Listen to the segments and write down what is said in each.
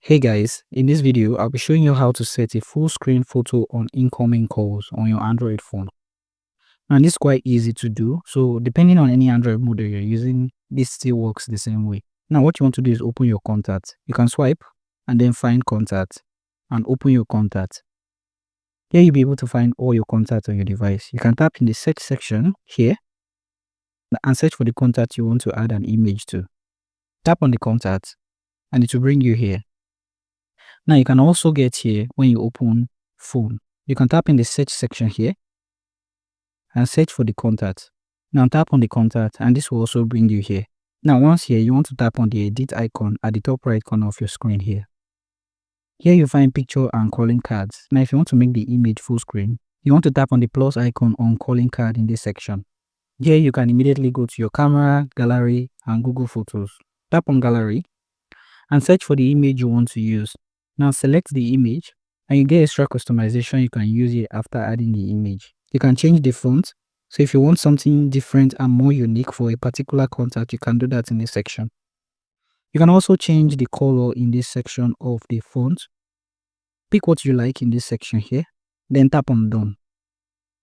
Hey guys, in this video, I'll be showing you how to set a full screen photo on incoming calls on your Android phone. And this is quite easy to do. So depending on any Android model you're using, this still works the same way. Now what you want to do is open your contact. You can swipe and then find contact and open your contact. Here you'll be able to find all your contacts on your device. You can tap in the search section here and search for the contact you want to add an image to. Tap on the contact and it will bring you here. Now you can also get here when you open phone. You can tap in the search section here and search for the contact. Now tap on the contact and this will also bring you here. Now once here, you want to tap on the edit icon at the top right corner of your screen here. Here you find picture and calling cards. Now if you want to make the image full screen, you want to tap on the plus icon on calling card in this section. Here you can immediately go to your camera, gallery and Google Photos. Tap on gallery and search for the image you want to use. Now select the image and you get extra customization you can use here after adding the image. You can change the font. So if you want something different and more unique for a particular contact, you can do that in this section. You can also change the color in this section of the font. Pick what you like in this section here, then tap on done.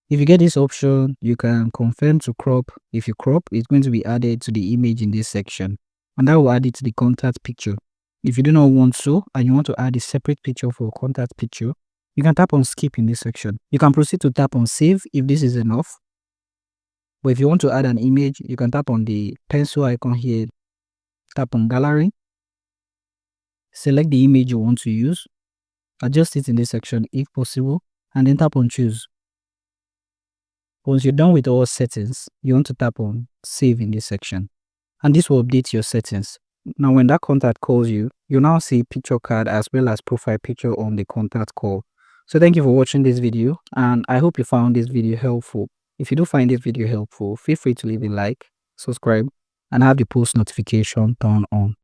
If you get this option, you can confirm to crop. If you crop, it's going to be added to the image in this section and that will add it to the contact picture. If you do not want so and you want to add a separate picture for contact picture, you can tap on skip in this section. You can proceed to tap on save if this is enough. But if you want to add an image, you can tap on the pencil icon here, tap on gallery, select the image you want to use, adjust it in this section if possible, and then tap on choose. Once you're done with all settings, you want to tap on save in this section and this will update your settings. Now when that contact calls you, you'll now see picture card as well as profile picture on the contact call. So thank you for watching this video and I hope you found this video helpful. If you do find this video helpful, feel free to leave a like, subscribe and have the post notification turned on.